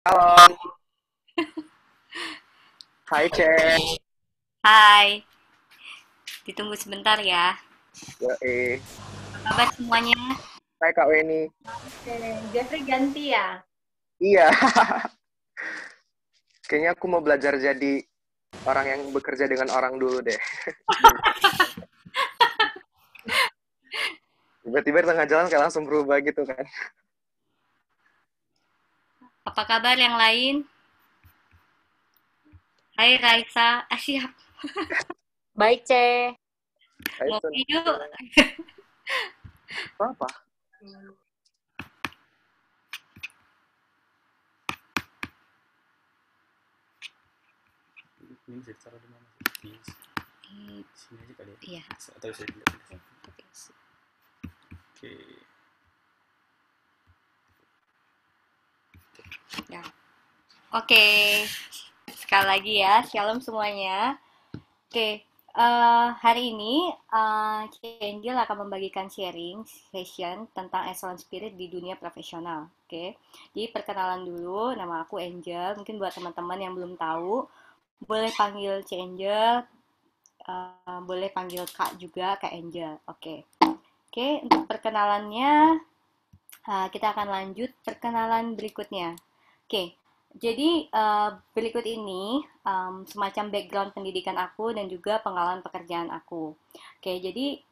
Halo, hai Ce. Hai, ditunggu sebentar ya. Yoi. Apa kabar semuanya? Hai Kak Weni. Oke, Jeffrey ganti ya. Iya, kayaknya aku mau belajar jadi orang yang bekerja dengan orang dulu deh. Tiba-tiba di tengah jalan kayak langsung berubah gitu kan. Apa kabar yang lain? Hai Raisa, siap. Baik, Ce. Hai Sun. Ngopi yuk. Apa? Ini bisa ditaruh di mana? Di sini aja kali ya. Iya. Atau saya lihat. Oke. Ya. Oke, sekali lagi ya, shalom semuanya. Oke, hari ini Ci Angel akan membagikan sharing session tentang excellent spirit di dunia profesional. Oke, jadi perkenalan dulu, nama aku Angel. Mungkin buat teman-teman yang belum tahu, boleh panggil Ci Angel, boleh panggil Kak juga, Kak Angel. Oke. Oke, untuk perkenalannya kita akan lanjut perkenalan berikutnya. Oke, jadi berikut ini semacam background pendidikan aku dan juga pengalaman pekerjaan aku. Oke, jadi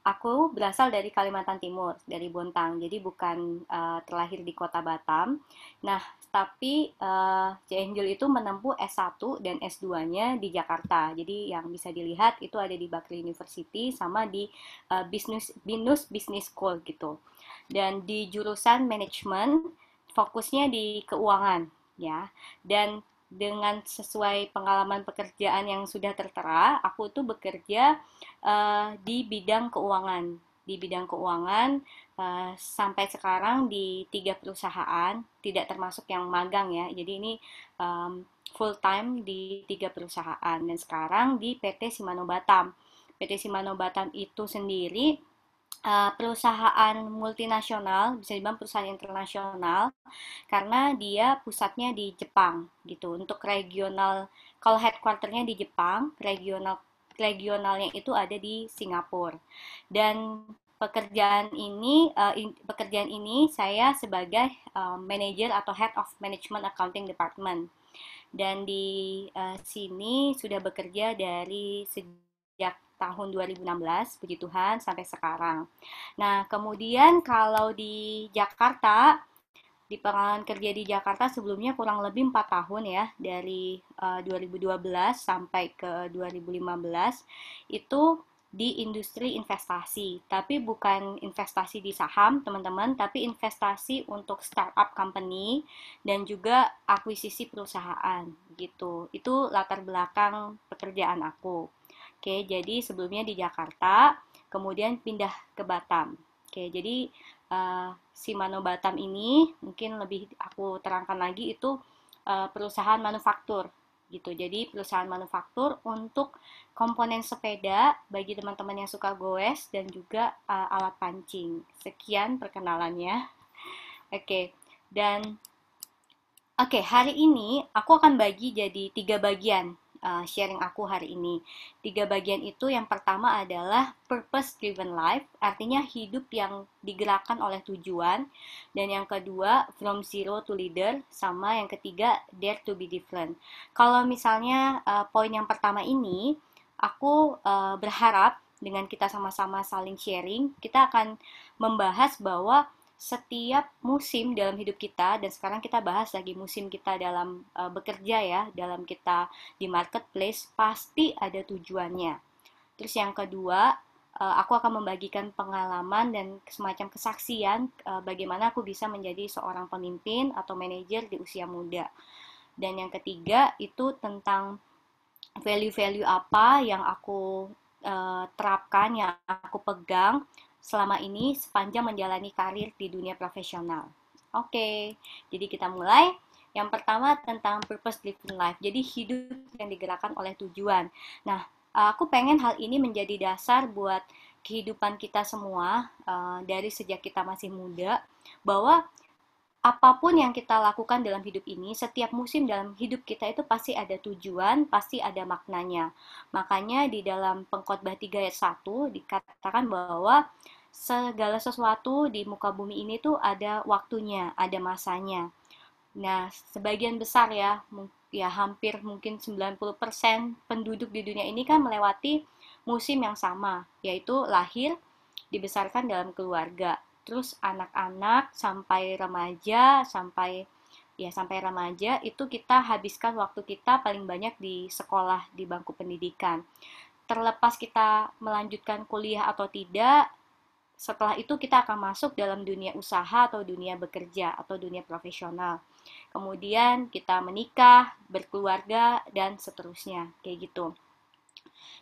aku berasal dari Kalimantan Timur, dari Bontang. Jadi bukan terlahir di kota Batam. Nah, tapi Angel itu menempuh S1 dan S2-nya di Jakarta. Jadi yang bisa dilihat itu ada di Bakri University sama di Binus Business School gitu. Dan di jurusan manajemen fokusnya di keuangan ya. Dan dengan sesuai pengalaman pekerjaan yang sudah tertera, aku tuh bekerja di bidang keuangan. Di bidang keuangan sampai sekarang di 3 perusahaan, tidak termasuk yang magang ya. Jadi ini full time di 3 perusahaan dan sekarang di PT Simano Batam. PT Simano Batam itu sendiri perusahaan multinasional, bisa dibilang perusahaan internasional, karena dia pusatnya di Jepang gitu. Untuk regional, kalau headquarternya di Jepang, regionalnya itu ada di Singapura. Dan pekerjaan ini saya sebagai manager atau head of management accounting department. Dan di sini sudah bekerja dari sejak tahun 2016, puji Tuhan, sampai sekarang. Nah, kemudian kalau di Jakarta, di pengalaman kerja di Jakarta sebelumnya kurang lebih 4 tahun ya, dari 2012 sampai ke 2015, itu di industri investasi, tapi bukan investasi di saham, teman-teman, tapi investasi untuk startup company dan juga akuisisi perusahaan gitu. Itu latar belakang pekerjaan aku. Oke, jadi sebelumnya di Jakarta, kemudian pindah ke Batam. Oke, jadi si Mano Batam ini mungkin lebih aku terangkan lagi itu perusahaan manufaktur gitu. Jadi perusahaan manufaktur untuk komponen sepeda bagi teman-teman yang suka goes dan juga alat pancing. Sekian perkenalannya. Oke, dan oke, hari ini aku akan bagi jadi 3 bagian sharing aku hari ini. 3 bagian itu yang pertama adalah purpose driven life, artinya hidup yang digerakkan oleh tujuan. Dan yang kedua from zero to leader, sama yang ketiga dare to be different. Kalau misalnya poin yang pertama ini, aku berharap dengan kita sama-sama saling sharing, kita akan membahas bahwa setiap musim dalam hidup kita, dan sekarang kita bahas lagi musim kita dalam bekerja ya, dalam kita di marketplace, pasti ada tujuannya. Terus yang kedua, aku akan membagikan pengalaman dan semacam kesaksian bagaimana aku bisa menjadi seorang pemimpin atau manajer di usia muda. Dan yang ketiga itu tentang value-value apa yang aku terapkan, yang aku pegang selama ini sepanjang menjalani karir di dunia profesional. Oke, jadi kita mulai. Yang pertama tentang purpose driven life. Jadi hidup yang digerakkan oleh tujuan. Nah, aku pengen hal ini menjadi dasar buat kehidupan kita semua dari sejak kita masih muda, bahwa apapun yang kita lakukan dalam hidup ini, setiap musim dalam hidup kita itu pasti ada tujuan, pasti ada maknanya. Makanya di dalam Pengkhotbah 3 ayat 1 dikatakan bahwa segala sesuatu di muka bumi ini tuh ada waktunya, ada masanya. Nah, sebagian besar ya, ya hampir mungkin 90% penduduk di dunia ini kan melewati musim yang sama, yaitu lahir, dibesarkan dalam keluarga. Terus anak-anak sampai remaja, sampai remaja itu kita habiskan waktu kita paling banyak di sekolah, di bangku pendidikan. Terlepas kita melanjutkan kuliah atau tidak, setelah itu kita akan masuk dalam dunia usaha atau dunia bekerja atau dunia profesional. Kemudian kita menikah, berkeluarga, dan seterusnya, kayak gitu.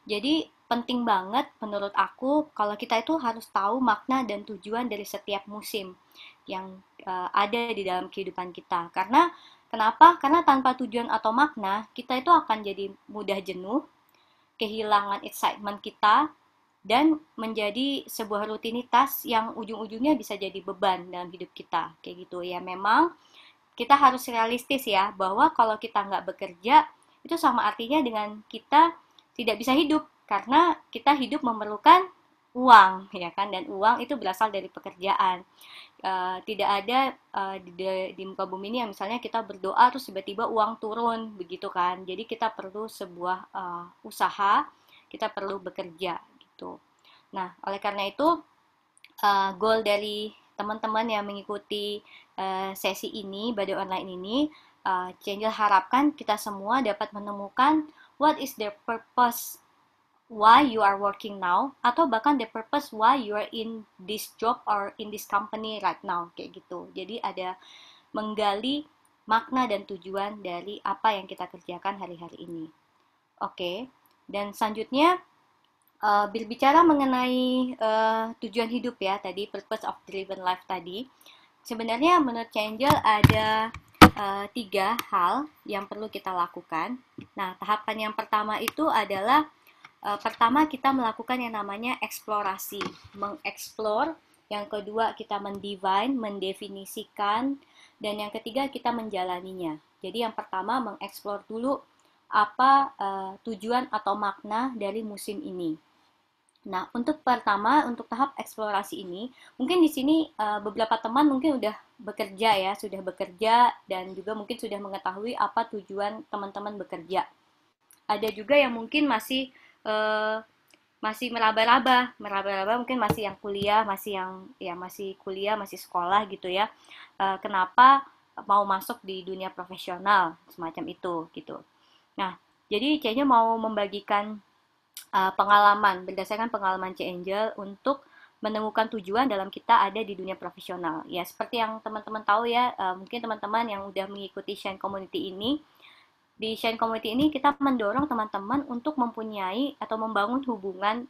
Jadi penting banget menurut aku kalau kita itu harus tahu makna dan tujuan dari setiap musim yang ada di dalam kehidupan kita. Karena kenapa? Karena tanpa tujuan atau makna, kita itu akan jadi mudah jenuh, kehilangan excitement kita, dan menjadi sebuah rutinitas yang ujung-ujungnya bisa jadi beban dalam hidup kita, kayak gitu ya. Memang kita harus realistis ya, bahwa kalau kita nggak bekerja, itu sama artinya dengan kita tidak bisa hidup, karena kita hidup memerlukan uang, ya kan, dan uang itu berasal dari pekerjaan. Tidak ada di muka bumi ini yang misalnya kita berdoa terus tiba-tiba uang turun, begitu kan. Jadi kita perlu sebuah usaha, kita perlu bekerja, gitu. Nah, oleh karena itu, goal dari teman-teman yang mengikuti sesi ini, Badai Online ini, Angel harapkan kita semua dapat menemukan what is the purpose why you are working now, atau bahkan the purpose why you are in this job or in this company right now, kayak gitu. Jadi ada menggali makna dan tujuan dari apa yang kita kerjakan hari-hari ini. Oke, dan selanjutnya berbicara mengenai tujuan hidup ya, tadi purpose of driven life tadi. Sebenarnya menurut Angel ada 3 hal yang perlu kita lakukan. Nah, tahapan yang pertama itu adalah pertama kita melakukan yang namanya eksplorasi, mengeksplor. Yang kedua kita mendefine, mendefinisikan, dan yang ketiga kita menjalaninya. Jadi yang pertama mengeksplor dulu apa tujuan atau makna dari musim ini. Nah, untuk pertama, untuk tahap eksplorasi ini, mungkin di sini beberapa teman mungkin udah bekerja ya, sudah bekerja dan juga mungkin sudah mengetahui apa tujuan teman-teman bekerja. Ada juga yang mungkin masih meraba-raba mungkin masih yang kuliah, masih kuliah, masih sekolah gitu ya. Kenapa mau masuk di dunia profesional semacam itu gitu. Nah, jadi C-nya mau membagikan pengalaman, berdasarkan pengalaman C Angel untuk menemukan tujuan dalam kita ada di dunia profesional. Ya, seperti yang teman-teman tahu ya, mungkin teman-teman yang udah mengikuti Shine Community ini, di Shine Community ini kita mendorong teman-teman untuk mempunyai atau membangun hubungan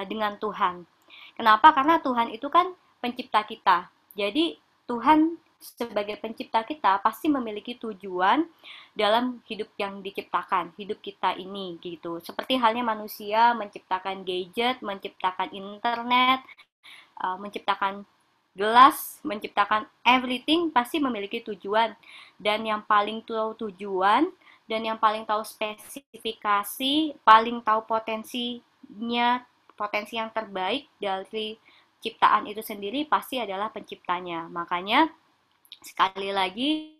dengan Tuhan. Kenapa? Karena Tuhan itu kan pencipta kita. Jadi Tuhan sebagai pencipta kita pasti memiliki tujuan dalam hidup yang diciptakan, hidup kita ini gitu. Seperti halnya manusia menciptakan gadget, menciptakan internet, menciptakan gelas, menciptakan everything, pasti memiliki tujuan. Dan yang paling tahu tujuan dan yang paling tahu spesifikasi, paling tahu potensinya, potensi yang terbaik dari ciptaan itu sendiri pasti adalah penciptanya. Makanya sekali lagi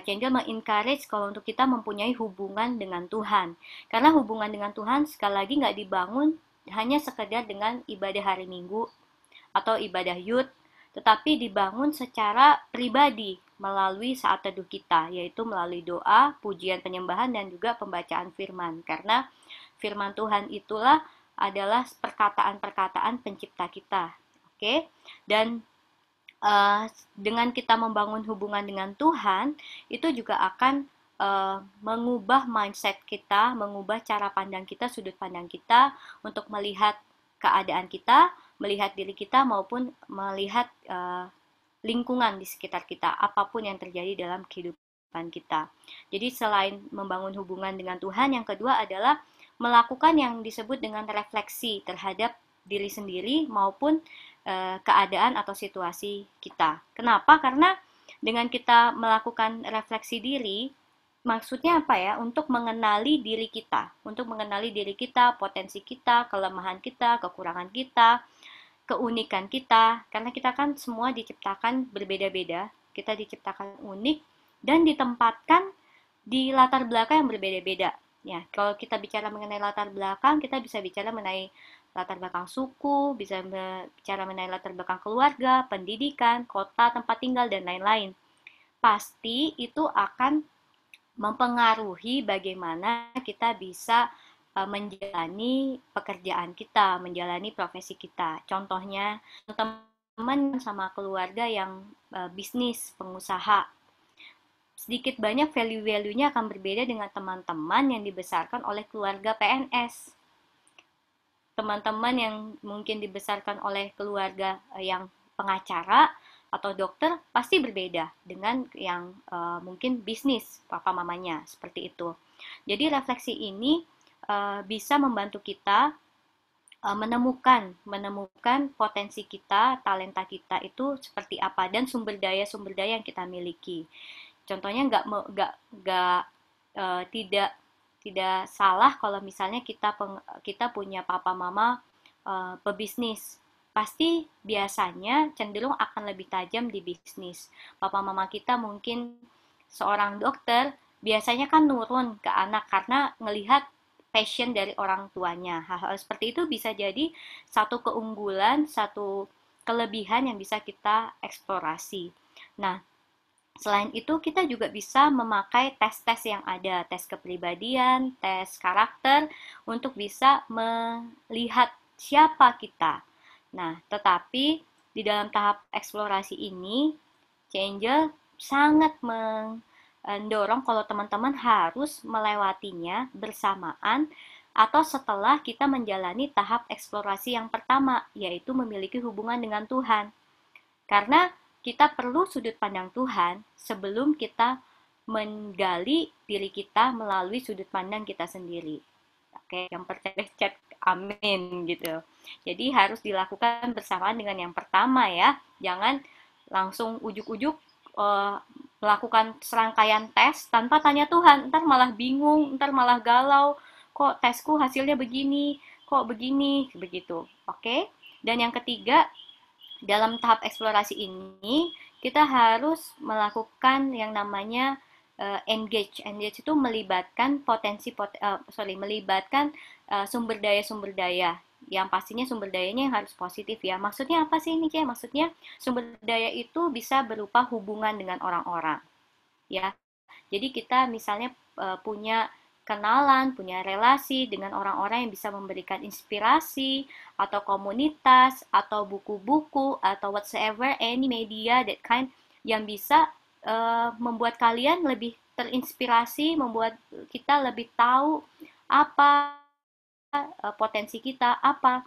Angel mengencourage kalau untuk kita mempunyai hubungan dengan Tuhan. Karena hubungan dengan Tuhan sekali lagi nggak dibangun hanya sekedar dengan ibadah hari Minggu atau ibadah youth, tetapi dibangun secara pribadi melalui saat teduh kita, yaitu melalui doa, pujian penyembahan, dan juga pembacaan firman. Karena firman Tuhan itulah adalah perkataan-perkataan pencipta kita. Oke? Dan dengan kita membangun hubungan dengan Tuhan, itu juga akan mengubah mindset kita, mengubah cara pandang kita, sudut pandang kita untuk melihat keadaan kita, melihat diri kita, maupun melihat lingkungan di sekitar kita, apapun yang terjadi dalam kehidupan kita. Jadi selain membangun hubungan dengan Tuhan, yang kedua adalah melakukan yang disebut dengan refleksi terhadap diri sendiri maupun keadaan atau situasi kita. Kenapa? Karena Dengan kita melakukan refleksi diri, maksudnya apa ya? Untuk mengenali diri kita, potensi kita, kelemahan kita, kekurangan kita, keunikan kita, karena kita kan semua diciptakan berbeda-beda, kita diciptakan unik dan ditempatkan di latar belakang yang berbeda-beda. Ya, kalau kita bicara mengenai latar belakang, kita bisa bicara mengenai latar belakang suku, bisa bicara mengenai latar belakang keluarga, pendidikan, kota, tempat tinggal, dan lain-lain. Pasti itu akan mempengaruhi bagaimana kita bisa menjalani pekerjaan kita, menjalani profesi kita. Contohnya, teman-teman sama keluarga yang bisnis, pengusaha, sedikit banyak value-value-nya akan berbeda dengan teman-teman yang dibesarkan oleh keluarga PNS. Teman-teman yang mungkin dibesarkan oleh keluarga yang pengacara atau dokter pasti berbeda dengan yang mungkin bisnis papa mamanya, seperti itu. Jadi refleksi ini bisa membantu kita menemukan potensi kita, talenta kita itu seperti apa, dan sumber daya yang kita miliki. Contohnya tidak salah kalau misalnya kita punya papa mama pebisnis. Pasti biasanya cenderung akan lebih tajam di bisnis. Papa mama kita mungkin seorang dokter, biasanya kan nurun ke anak karena ngelihat passion dari orang tuanya. Hal-hal seperti itu bisa jadi satu keunggulan, satu kelebihan yang bisa kita eksplorasi. Nah, selain itu, kita juga bisa memakai tes-tes yang ada, tes kepribadian, tes karakter, untuk bisa melihat siapa kita. Nah, tetapi di dalam tahap eksplorasi ini, Angel sangat mendorong kalau teman-teman harus melewatinya bersamaan atau setelah kita menjalani tahap eksplorasi yang pertama, yaitu memiliki hubungan dengan Tuhan. Karena kita perlu sudut pandang Tuhan sebelum kita menggali diri kita melalui sudut pandang kita sendiri. Oke, yang percaya chat amin gitu. Jadi harus dilakukan bersamaan dengan yang pertama ya. Jangan langsung ujuk-ujuk melakukan serangkaian tes tanpa tanya Tuhan. Ntar malah bingung, ntar malah galau. Kok tesku hasilnya begini, kok begini, begitu. Oke. Dan yang ketiga, dalam tahap eksplorasi ini, kita harus melakukan yang namanya engage. Engage itu melibatkan melibatkan sumber daya. Yang pastinya sumber dayanya yang harus positif ya. Maksudnya apa sih ini, Cek? Maksudnya sumber daya itu bisa berupa hubungan dengan orang-orang. Ya. Jadi kita misalnya punya kenalan, punya relasi dengan orang-orang yang bisa memberikan inspirasi, atau komunitas, atau buku-buku, atau whatsoever, any media that kind, yang bisa membuat kalian lebih terinspirasi, membuat kita lebih tahu apa potensi kita, apa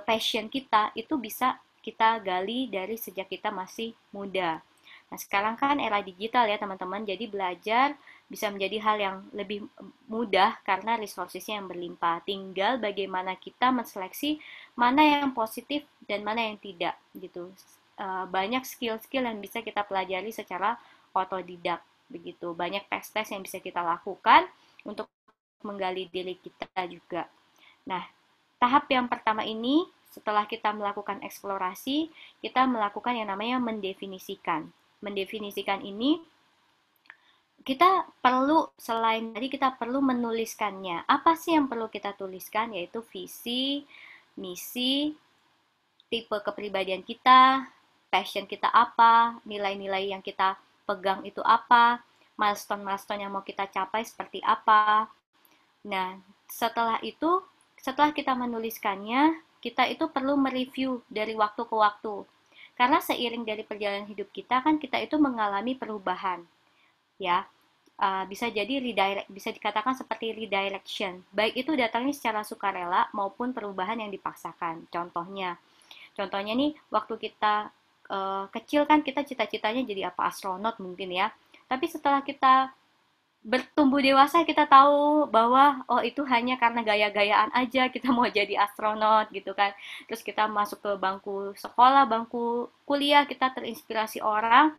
passion kita, itu bisa kita gali dari sejak kita masih muda. Nah, sekarang kan era digital ya teman-teman, jadi belajar bisa menjadi hal yang lebih mudah karena resources-nya yang berlimpah. Tinggal bagaimana kita menseleksi mana yang positif dan mana yang tidak gitu. Banyak skill-skill yang bisa kita pelajari secara otodidak begitu. Banyak tes-tes yang bisa kita lakukan untuk menggali diri kita juga. Nah, tahap yang pertama ini setelah kita melakukan eksplorasi, kita melakukan yang namanya mendefinisikan. Mendefinisikan ini kita perlu, selain tadi kita perlu menuliskannya. Apa sih yang perlu kita tuliskan? Yaitu visi, misi, tipe kepribadian kita, passion kita apa, nilai-nilai yang kita pegang itu apa, milestone-milestone yang mau kita capai seperti apa. Nah, setelah itu, setelah kita menuliskannya, kita itu perlu mereview dari waktu ke waktu. Karena seiring dari perjalanan hidup kita kan kita itu mengalami perubahan, ya. Bisa jadi bisa dikatakan seperti redirection. Baik itu datangnya secara sukarela maupun perubahan yang dipaksakan. Contohnya nih waktu kita kecil kan kita cita-citanya jadi apa, astronot mungkin ya. Tapi setelah kita bertumbuh dewasa kita tahu bahwa oh itu hanya karena gaya-gayaan aja kita mau jadi astronot gitu kan. Terus kita masuk ke bangku sekolah, bangku kuliah, kita terinspirasi orang,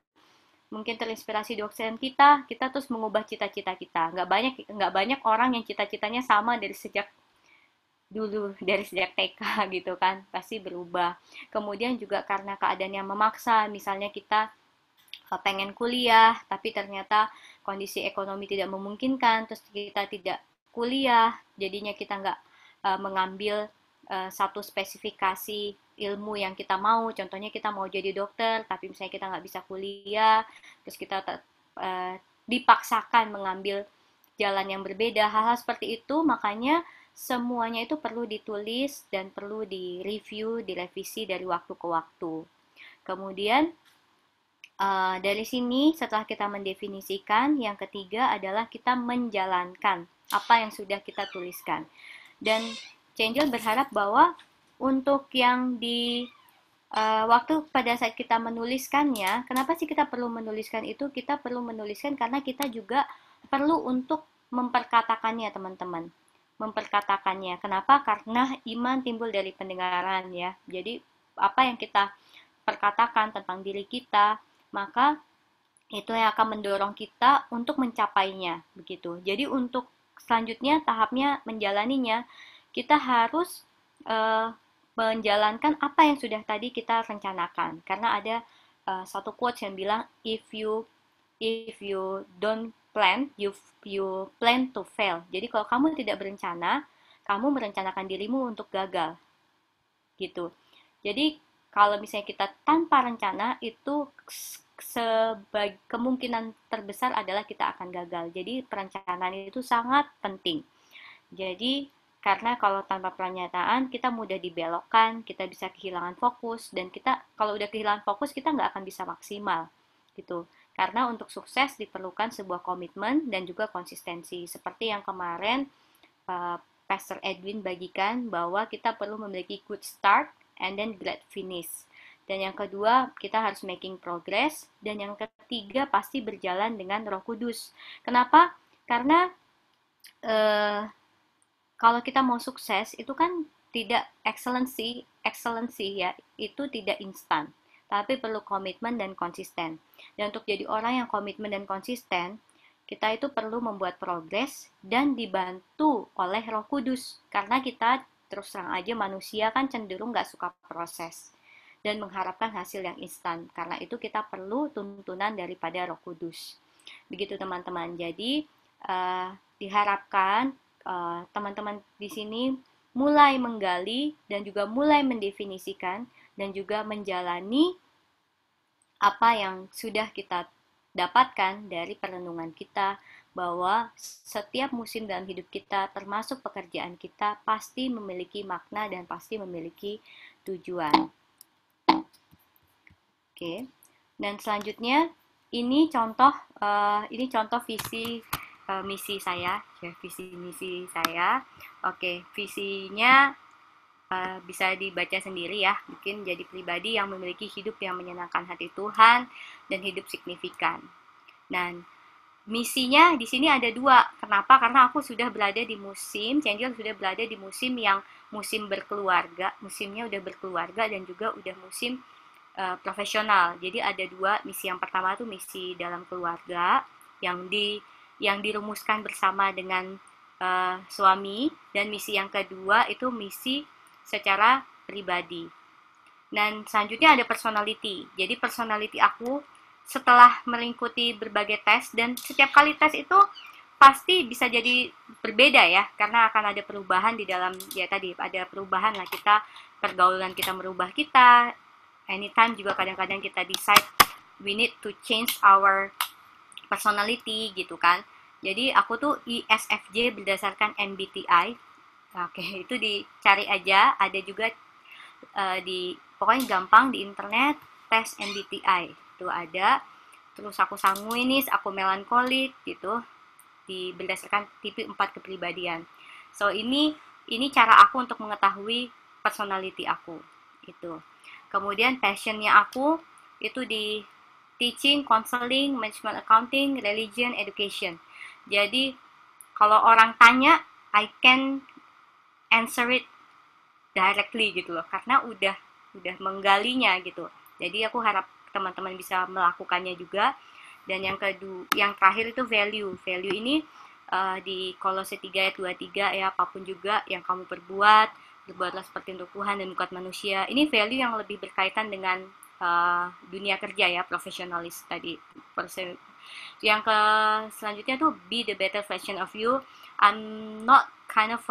mungkin terinspirasi dosen kita terus mengubah cita-cita kita. Nggak banyak orang yang cita-citanya sama dari sejak dulu, dari sejak TK gitu kan, pasti berubah. Kemudian juga karena keadaan yang memaksa, misalnya kita pengen kuliah, tapi ternyata kondisi ekonomi tidak memungkinkan, terus kita tidak kuliah, jadinya kita nggak mengambil satu spesifikasi ilmu yang kita mau. Contohnya kita mau jadi dokter, tapi misalnya kita nggak bisa kuliah, terus kita dipaksakan mengambil jalan yang berbeda. Hal-hal seperti itu, makanya semuanya itu perlu ditulis dan perlu direview, direvisi dari waktu ke waktu. Kemudian dari sini setelah kita mendefinisikan, yang ketiga adalah kita menjalankan apa yang sudah kita tuliskan. Dan Chenjil berharap bahwa untuk yang di waktu pada saat kita menuliskannya, kenapa sih kita perlu menuliskan itu? Kita perlu menuliskan karena kita juga perlu untuk memperkatakannya, teman-teman. Memperkatakannya. Kenapa? Karena iman timbul dari pendengaran ya. Jadi apa yang kita perkatakan tentang diri kita, maka itu yang akan mendorong kita untuk mencapainya, begitu. Jadi untuk selanjutnya tahapnya menjalaninya, kita harus menjalankan apa yang sudah tadi kita rencanakan. Karena ada satu quote yang bilang, if you don't plan, you plan to fail. Jadi kalau kamu tidak berencana, kamu merencanakan dirimu untuk gagal, gitu. Jadi kalau misalnya kita tanpa rencana, itu kemungkinan terbesar adalah kita akan gagal. Jadi perencanaan itu sangat penting. Jadi karena kalau tanpa perencanaan kita mudah dibelokkan, kita bisa kehilangan fokus, dan kita kalau udah kehilangan fokus kita nggak akan bisa maksimal gitu. Karena untuk sukses diperlukan sebuah komitmen dan juga konsistensi. Seperti yang kemarin Pastor Edwin bagikan, bahwa kita perlu memiliki good start and then great finish. Dan yang kedua, kita harus making progress. Dan yang ketiga, pasti berjalan dengan Roh Kudus. Kenapa? Karena kalau kita mau sukses, itu kan tidak excellency ya, itu tidak instan. Tapi perlu komitmen dan konsisten. Dan untuk jadi orang yang komitmen dan konsisten, kita itu perlu membuat progres dan dibantu oleh Roh Kudus. Karena kita terus terang aja manusia kan cenderung nggak suka proses dan mengharapkan hasil yang instan. Karena itu kita perlu tuntunan daripada Roh Kudus. Begitu teman-teman. Jadi diharapkan teman-teman di sini mulai menggali dan juga mulai mendefinisikan dan juga menjalani apa yang sudah kita dapatkan dari perenungan kita, bahwa setiap musim dalam hidup kita, termasuk pekerjaan kita, pasti memiliki makna dan pasti memiliki tujuan. Oke. Dan selanjutnya ini contoh visi misi saya, ya, visi misi saya. Oke, visinya bisa dibaca sendiri ya. Mungkin jadi pribadi yang memiliki hidup yang menyenangkan hati Tuhan dan hidup signifikan. Dan misinya di sini ada dua. Kenapa? Karena aku sudah berada di musim, Chenjil sudah berada di musim yang musim berkeluarga, musimnya udah berkeluarga dan juga udah musim profesional. Jadi ada dua misi. Yang pertama itu misi dalam keluarga yang dirumuskan bersama dengan suami, dan misi yang kedua itu misi secara pribadi. Dan selanjutnya ada personality. Jadi personality aku setelah melingkuti berbagai tes, dan setiap kali tes itu pasti bisa jadi berbeda ya, karena akan ada perubahan di dalam, ya tadi ada perubahan lah, kita pergaulan kita merubah kita, anytime juga kadang-kadang kita decide we need to change our personality gitu kan. Jadi aku tuh ISFJ berdasarkan MBTI. Oke, itu dicari aja, ada juga pokoknya gampang di internet, tes MBTI itu ada. Terus aku sanguinis, aku melankolik gitu, berdasarkan tipe 4 kepribadian. So ini cara aku untuk mengetahui personality aku itu. Kemudian passionnya aku itu di teaching, counseling, management accounting, religion, education. Jadi kalau orang tanya, I can answer it directly gitu loh, karena udah menggalinya gitu. Jadi aku harap teman-teman bisa melakukannya juga. Dan yang terakhir itu value. Value ini di Kolose 3 ayat 23 ya, apapun juga yang kamu perbuat, berbuatlah seperti untuk Tuhan dan bukan manusia. Ini value yang lebih berkaitan dengan dunia kerja ya, profesionalis tadi. Yang selanjutnya tuh be the better version of you. I'm not kind of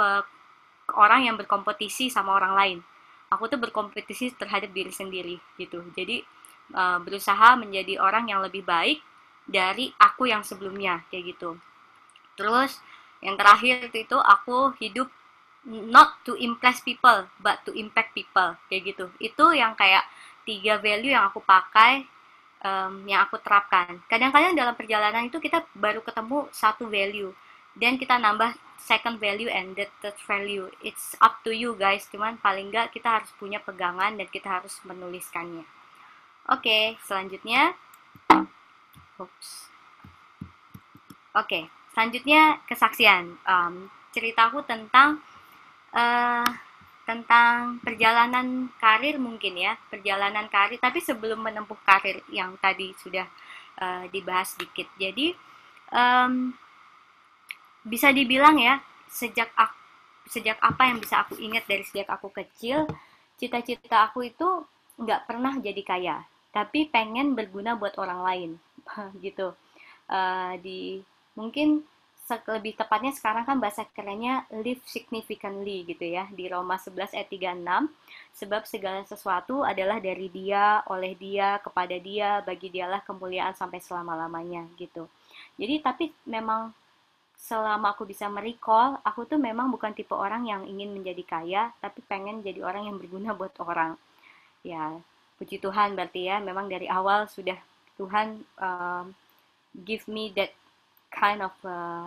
orang yang berkompetisi sama orang lain. Aku tuh berkompetisi terhadap diri sendiri gitu. Jadi berusaha menjadi orang yang lebih baik dari aku yang sebelumnya kayak gitu. Terus yang terakhir itu aku hidup not to impress people but to impact people kayak gitu. Itu yang kayak 3 value yang aku pakai, yang aku terapkan. Kadang-kadang dalam perjalanan itu kita baru ketemu satu value dan kita nambah second value and the third value. It's up to you guys, cuman paling nggak kita harus punya pegangan dan kita harus menuliskannya. Oke, selanjutnya selanjutnya kesaksian. Ceritaku tentang perjalanan karir mungkin ya, perjalanan karir, tapi sebelum menempuh karir yang tadi sudah dibahas sedikit. Jadi bisa dibilang ya, sejak apa yang bisa aku ingat dari sejak aku kecil, cita-cita aku itu nggak pernah jadi kaya, tapi pengen berguna buat orang lain gitu. Mungkin lebih tepatnya sekarang kan bahasa kerennya live significantly gitu ya, di Roma 11 ayat 36, sebab segala sesuatu adalah dari Dia, oleh Dia, kepada Dia, bagi Dialah kemuliaan sampai selama-lamanya gitu. Jadi tapi memang selama aku bisa merecall, aku tuh memang bukan tipe orang yang ingin menjadi kaya, tapi pengen jadi orang yang berguna buat orang. Ya, puji Tuhan berarti ya, memang dari awal sudah Tuhan give me that kind of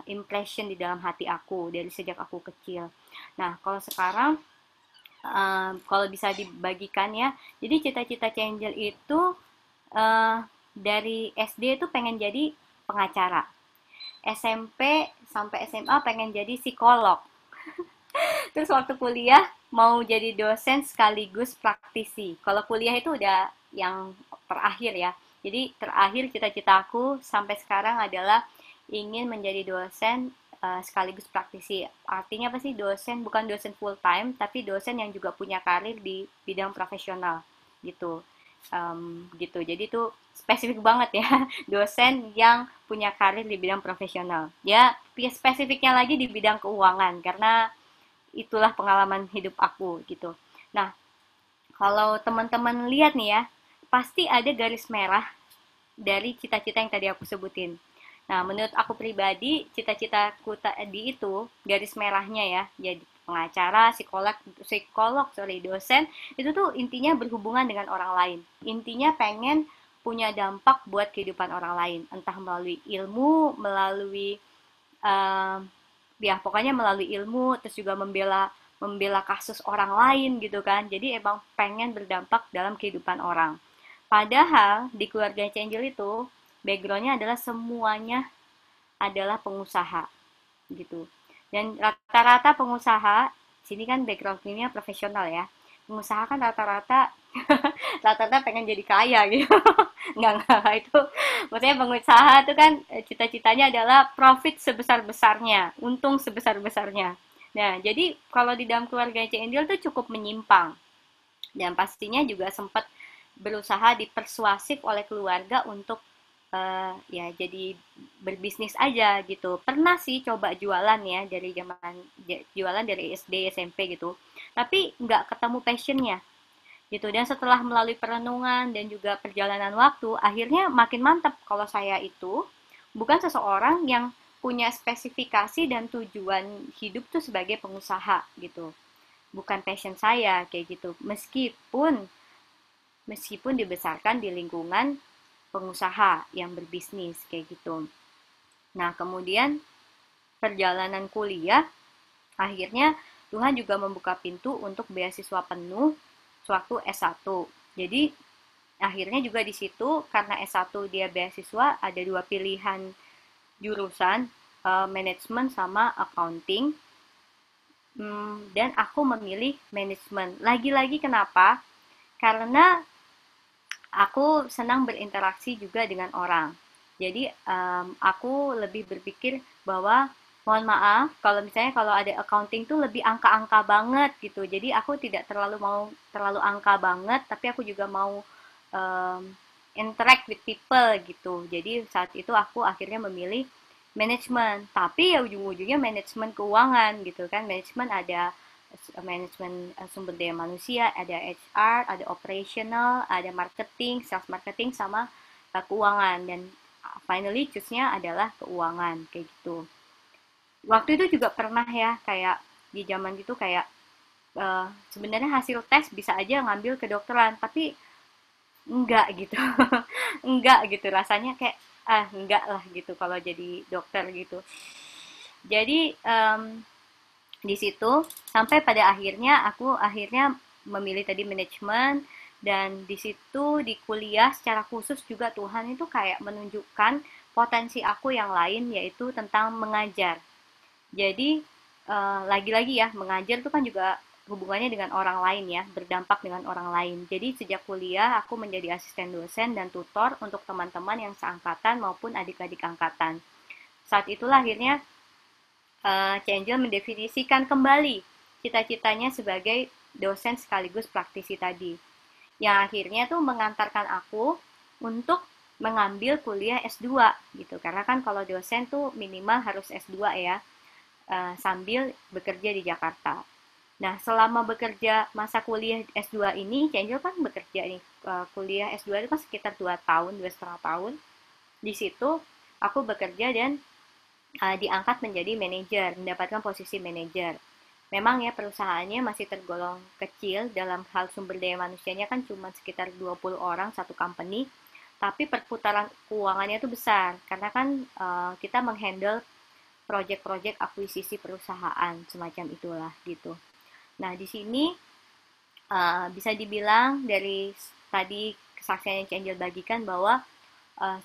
impression di dalam hati aku dari sejak aku kecil. Nah, kalau sekarang kalau bisa dibagikan ya, jadi cita-cita Angel itu dari SD itu pengen jadi pengacara, SMP sampai SMA pengen jadi psikolog. Terus waktu kuliah mau jadi dosen sekaligus praktisi. Kalau kuliah itu udah yang terakhir ya. Jadi terakhir cita-citaku sampai sekarang adalah ingin menjadi dosen sekaligus praktisi. Artinya apa sih dosen? Bukan dosen full time, tapi dosen yang juga punya karir di bidang profesional gitu. Gitu. Jadi itu spesifik banget ya, dosen yang punya karir di bidang profesional. Ya, spesifiknya lagi di bidang keuangan karena itulah pengalaman hidup aku gitu. Nah, kalau teman-teman lihat nih ya, pasti ada garis merah dari cita-cita yang tadi aku sebutin. Nah, menurut aku pribadi, cita-citaku tadi itu garis merahnya ya, jadi pengacara, dosen, itu tuh intinya berhubungan dengan orang lain. Intinya pengen punya dampak buat kehidupan orang lain, entah melalui ilmu, melalui ya pokoknya melalui ilmu, terus juga membela kasus orang lain gitu kan. Jadi emang pengen berdampak dalam kehidupan orang. Padahal di keluarga Angel itu backgroundnya adalah semuanya adalah pengusaha gitu. Dan rata-rata pengusaha, sini kan backgroundnya profesional ya. Pengusaha kan rata-rata pengen jadi kaya gitu. Enggak, itu maksudnya pengusaha itu kan cita-citanya adalah profit sebesar-besarnya, untung sebesar-besarnya. Nah, jadi kalau di dalam keluarga Angel tuh cukup menyimpang. Dan pastinya juga sempat berusaha dipersuasif oleh keluarga untuk ya jadi berbisnis aja gitu. Pernah sih coba jualan ya jualan dari SD SMP gitu, tapi nggak ketemu passionnya gitu. Dan setelah melalui perenungan dan juga perjalanan waktu, akhirnya makin mantap kalau saya itu bukan seseorang yang punya spesifikasi dan tujuan hidup tuh sebagai pengusaha gitu, bukan passion saya kayak gitu. Meskipun dibesarkan di lingkungan pengusaha yang berbisnis kayak gitu. Nah, kemudian perjalanan kuliah, akhirnya Tuhan juga membuka pintu untuk beasiswa penuh sewaktu S1. Jadi, akhirnya juga di situ, karena S1 dia beasiswa, ada 2 pilihan jurusan, manajemen sama accounting. Dan aku memilih manajemen. Lagi-lagi kenapa? Karena aku senang berinteraksi juga dengan orang. Jadi aku lebih berpikir bahwa mohon maaf kalau misalnya kalau ada accounting tuh lebih angka-angka banget gitu. Jadi aku tidak terlalu mau terlalu angka banget, tapi aku juga mau um, interact with people gitu. Jadi saat itu aku akhirnya memilih manajemen. Tapi ya ujung-ujungnya manajemen keuangan gitu kan. Manajemen ada manajemen sumber daya manusia, ada HR, ada operational, ada marketing, sales marketing sama keuangan dan finally choose-nya adalah keuangan kayak gitu. Waktu itu juga pernah ya kayak di zaman itu kayak sebenarnya hasil tes bisa aja ngambil kedokteran tapi enggak gitu. Enggak gitu rasanya kayak enggak lah gitu kalau jadi dokter gitu. Jadi di situ sampai pada akhirnya aku akhirnya memilih tadi manajemen dan di situ di kuliah secara khusus juga Tuhan itu kayak menunjukkan potensi aku yang lain yaitu tentang mengajar. Jadi lagi-lagi ya mengajar itu kan juga hubungannya dengan orang lain ya, berdampak dengan orang lain. Jadi sejak kuliah aku menjadi asisten dosen dan tutor untuk teman-teman yang seangkatan maupun adik-adik angkatan. Saat itulah akhirnya Angel mendefinisikan kembali cita-citanya sebagai dosen sekaligus praktisi tadi. Yang akhirnya tuh mengantarkan aku untuk mengambil kuliah S2 gitu. Karena kan kalau dosen tuh minimal harus S2 ya, sambil bekerja di Jakarta. Nah, selama bekerja masa kuliah S2 ini, Angel kan bekerja nih, kuliah S2 itu kan sekitar 2 tahun, 2,5 tahun. Di situ aku bekerja dan diangkat menjadi manajer, mendapatkan posisi manajer. Memang ya perusahaannya masih tergolong kecil dalam hal sumber daya manusianya kan cuma sekitar 20 orang satu company, tapi perputaran keuangannya itu besar karena kan kita menghandle proyek-proyek akuisisi perusahaan semacam itulah gitu. Nah, di sini bisa dibilang dari tadi kesaksian yang Angel bagikan bahwa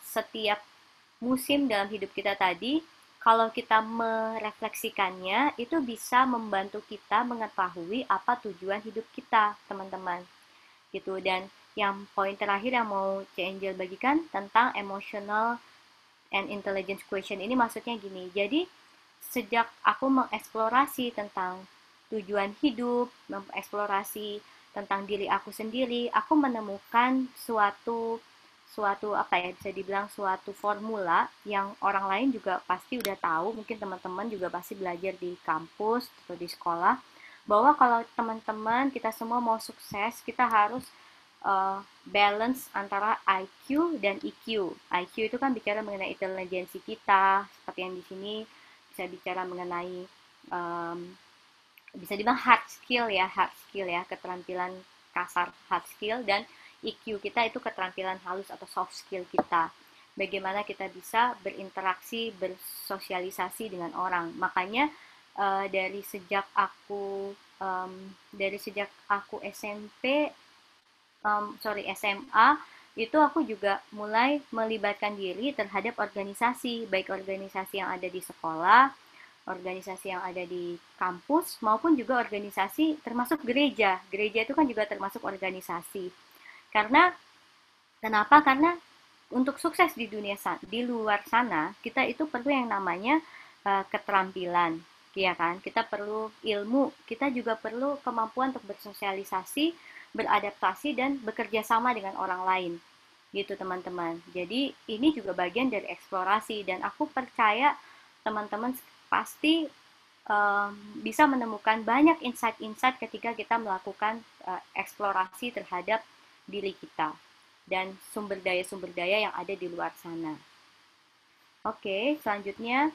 setiap musim dalam hidup kita tadi, kalau kita merefleksikannya, itu bisa membantu kita mengetahui apa tujuan hidup kita, teman-teman. Gitu. Dan yang poin terakhir yang mau C. Angel bagikan tentang emotional and intelligence question ini maksudnya gini. Jadi, sejak aku mengeksplorasi tentang tujuan hidup, mengeksplorasi tentang diri aku sendiri, aku menemukan suatu suatu apa ya bisa dibilang suatu formula yang orang lain juga pasti udah tahu, mungkin teman-teman juga pasti belajar di kampus atau di sekolah, bahwa kalau teman-teman kita semua mau sukses, kita harus balance antara IQ dan EQ. IQ itu kan bicara mengenai intelijensi kita, seperti yang di sini bisa bicara mengenai um, bisa dibilang hard skill ya, keterampilan kasar hard skill, dan EQ kita itu keterampilan halus atau soft skill kita. Bagaimana kita bisa berinteraksi, bersosialisasi dengan orang. Makanya dari sejak aku SMP, SMA, itu aku juga mulai melibatkan diri terhadap organisasi, baik organisasi yang ada di sekolah, organisasi yang ada di kampus, maupun juga organisasi termasuk gereja. Gereja itu kan juga termasuk organisasi. Karena kenapa? Karena untuk sukses di dunia di luar sana, kita itu perlu yang namanya keterampilan, ya kan? Kita perlu ilmu, kita juga perlu kemampuan untuk bersosialisasi, beradaptasi dan bekerja sama dengan orang lain. Gitu, teman-teman. Jadi, ini juga bagian dari eksplorasi dan aku percaya teman-teman pasti bisa menemukan banyak insight-insight ketika kita melakukan eksplorasi terhadap diri kita dan sumber daya yang ada di luar sana. Oke, selanjutnya.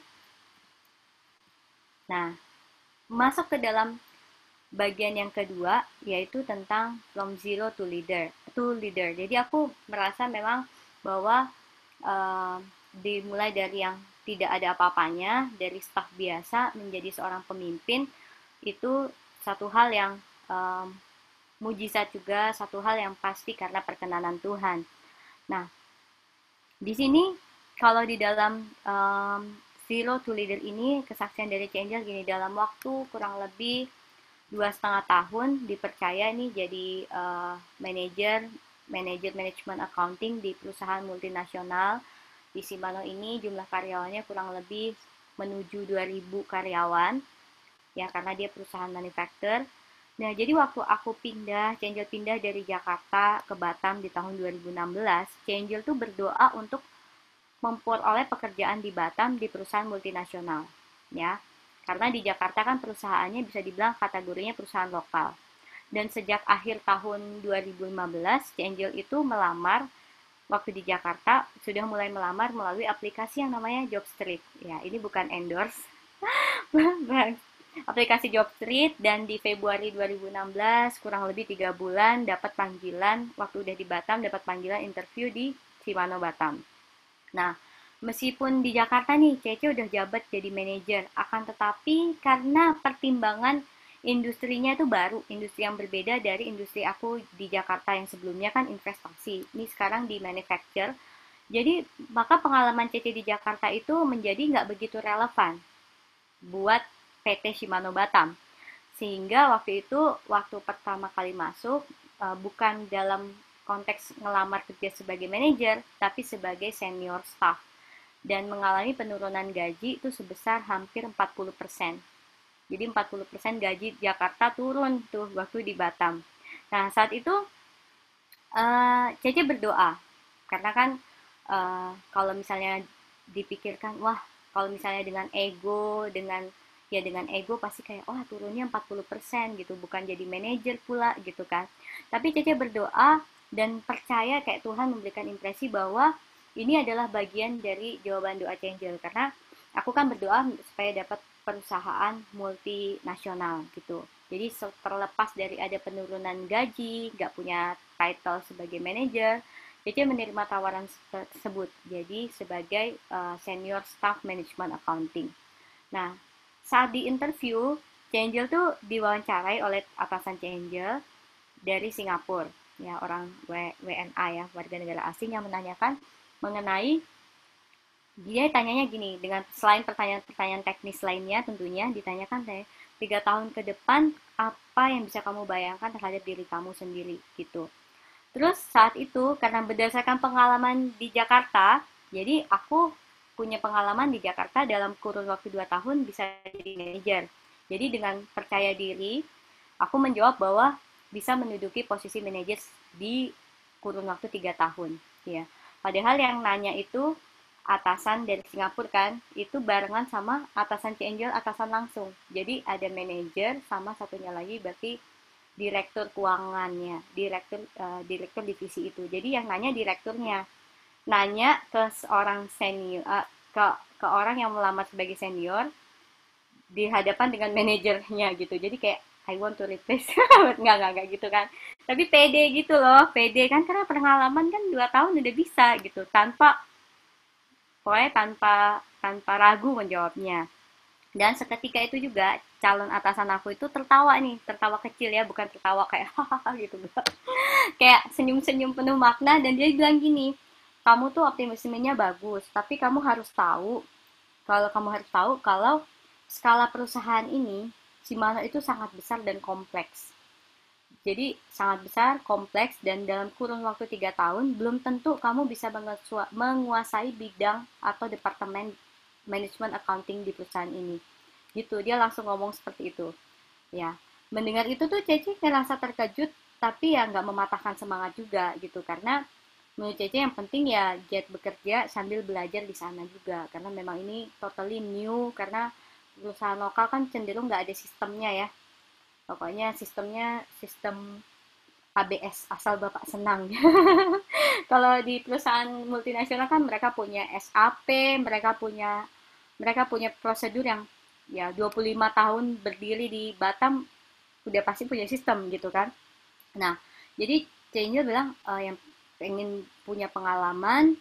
Nah, masuk ke dalam bagian yang kedua, yaitu tentang from zero to leader. Jadi aku merasa memang bahwa dimulai dari yang tidak ada apa-apanya, dari staf biasa menjadi seorang pemimpin, itu satu hal yang mujizat juga, satu hal yang pasti karena perkenanan Tuhan. Nah, di sini kalau di dalam Zero to Leader ini, kesaksian dari Angel gini, dalam waktu kurang lebih 2,5 tahun dipercaya nih jadi manajer manajemen accounting di perusahaan multinasional Di Shimano ini jumlah karyawannya kurang lebih menuju 2.000 karyawan, ya karena dia perusahaan manufaktur. Nah, jadi waktu aku Chanjel pindah dari Jakarta ke Batam di tahun 2016, Chanjel tuh berdoa untuk memperoleh pekerjaan di Batam di perusahaan multinasional, ya. Karena di Jakarta kan perusahaannya bisa dibilang kategorinya perusahaan lokal. Dan sejak akhir tahun 2015, Chanjel itu melamar waktu di Jakarta sudah mulai melamar melalui aplikasi yang namanya Jobstreet. Ya, ini bukan endorse. Aplikasi Jobstreet, dan di Februari 2016 kurang lebih 3 bulan dapat panggilan, waktu udah di Batam dapat panggilan interview di Shimano Batam. Nah, meskipun di Jakarta nih Cece udah jabat jadi manajer, akan tetapi karena pertimbangan industrinya itu baru, industri yang berbeda dari industri aku di Jakarta yang sebelumnya kan investasi, ini sekarang di manufacture. Jadi maka pengalaman Cece di Jakarta itu menjadi nggak begitu relevan buat PT Shimano Batam. Sehingga waktu itu, waktu pertama kali masuk, bukan dalam konteks ngelamar kerja sebagai manajer, tapi sebagai senior staff. Dan mengalami penurunan gaji itu sebesar hampir 40%. Jadi 40% gaji Jakarta turun tuh waktu di Batam. Nah, saat itu Cece berdoa. Karena kan kalau misalnya dipikirkan, wah kalau misalnya dengan ego pasti kayak wah turunnya 40% gitu, bukan jadi manajer pula gitu kan. Tapi Cece berdoa dan percaya kayak Tuhan memberikan impresi bahwa ini adalah bagian dari jawaban doa Chanjel, karena aku kan berdoa supaya dapat perusahaan multinasional gitu. Jadi terlepas dari ada penurunan gaji, gak punya title sebagai manajer, Cece menerima tawaran tersebut jadi sebagai senior staff management accounting. Nah, saat di interview, Chanjel tuh diwawancarai oleh atasan Chanjel dari Singapura, ya orang WNA ya, warga negara asing, yang menanyakan mengenai, dia tanyanya gini, dengan selain pertanyaan-pertanyaan teknis lainnya tentunya, ditanyakan saya 3 tahun ke depan apa yang bisa kamu bayangkan terhadap diri kamu sendiri gitu. Terus saat itu karena berdasarkan pengalaman di Jakarta, jadi aku punya pengalaman di Jakarta dalam kurun waktu 2 tahun bisa jadi manajer. Jadi dengan percaya diri, aku menjawab bahwa bisa menduduki posisi manajer di kurun waktu 3 tahun. Ya. Padahal yang nanya itu atasan dari Singapura kan, itu barengan sama atasan Chanjel, atasan langsung. Jadi ada manajer sama satunya lagi berarti direktur keuangannya, direktur divisi itu. Jadi yang nanya direkturnya, nanya ke seorang senior, ke orang yang melamar sebagai senior di hadapan dengan manajernya gitu. Jadi kayak I want to replace, nggak gitu kan. Tapi pede gitu loh, pede kan karena pengalaman kan 2 tahun udah bisa gitu, pokoknya tanpa ragu menjawabnya. Dan seketika itu juga calon atasan aku itu tertawa nih, tertawa kecil ya, bukan tertawa kayak hahaha gitu, kayak senyum-senyum penuh makna, dan dia bilang gini, kamu tuh optimismenya bagus, tapi kamu harus tahu kalau skala perusahaan ini Shimano itu sangat besar dan kompleks. Jadi sangat besar, kompleks, dan dalam kurun waktu 3 tahun belum tentu kamu bisa menguasai bidang atau departemen manajemen accounting di perusahaan ini. Gitu, dia langsung ngomong seperti itu. Ya, mendengar itu tuh Cece ngerasa terkejut, tapi ya nggak mematahkan semangat juga gitu, karena menurut Cece yang penting ya bekerja sambil belajar di sana juga, karena memang ini totally new, karena perusahaan lokal kan cenderung nggak ada sistemnya ya. Pokoknya sistem ABS, asal Bapak senang. Kalau di perusahaan multinasional kan mereka punya SAP, mereka punya prosedur yang ya 25 tahun berdiri di Batam udah pasti punya sistem gitu kan. Nah, jadi Chanjel bilang yang pengen punya pengalaman,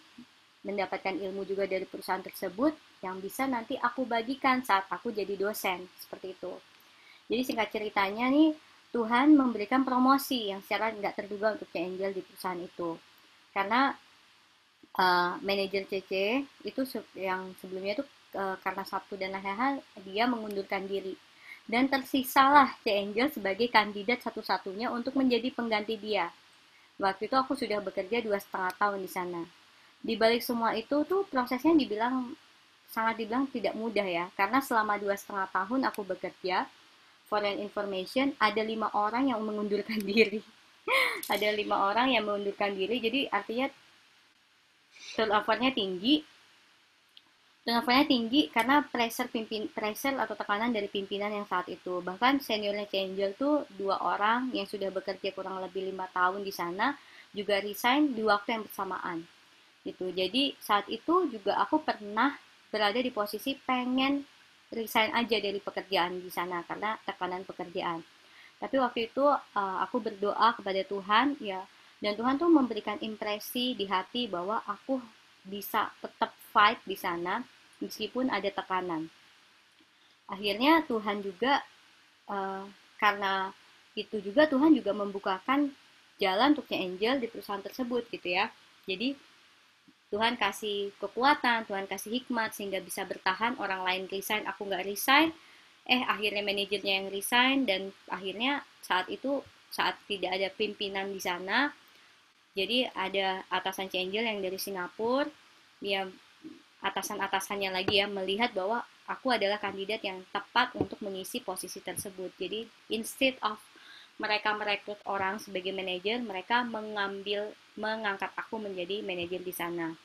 mendapatkan ilmu juga dari perusahaan tersebut yang bisa nanti aku bagikan saat aku jadi dosen, seperti itu. Jadi singkat ceritanya nih, Tuhan memberikan promosi yang secara nggak terduga untuk Chanjel di perusahaan itu. Karena manajer CC itu yang sebelumnya itu karena satu dan lain hal dia mengundurkan diri. Dan tersisalah Chanjel sebagai kandidat satu-satunya untuk menjadi pengganti dia. Waktu itu aku sudah bekerja 2,5 tahun di sana. Di balik semua itu tuh prosesnya sangat dibilang tidak mudah ya, karena selama 2,5 tahun aku bekerja, for your information, ada 5 orang yang mengundurkan diri. Ada 5 orang yang mengundurkan diri, jadi artinya turnovernya tinggi. Turnovernya tinggi karena pressure atau tekanan dari pimpinan yang saat itu. Bahkan seniornya Angel tuh 2 orang yang sudah bekerja kurang lebih 5 tahun di sana juga resign di waktu yang bersamaan. Gitu. Jadi saat itu juga aku pernah berada di posisi pengen resign aja dari pekerjaan di sana karena tekanan pekerjaan. Tapi waktu itu aku berdoa kepada Tuhan ya, dan Tuhan tuh memberikan impresi di hati bahwa aku bisa tetap fight di sana meskipun ada tekanan. Akhirnya Tuhan juga karena itu juga Tuhan juga membukakan jalan untuknya Angel di perusahaan tersebut gitu ya. Jadi Tuhan kasih kekuatan, Tuhan kasih hikmat sehingga bisa bertahan, orang lain resign, aku nggak resign. Akhirnya manajernya yang resign, dan akhirnya saat tidak ada pimpinan di sana, jadi ada atasan Angel yang dari Singapura, dia atasan-atasannya lagi ya melihat bahwa aku adalah kandidat yang tepat untuk mengisi posisi tersebut. Jadi instead of mereka merekrut orang sebagai manajer, mereka mengangkat aku menjadi manajer di sana.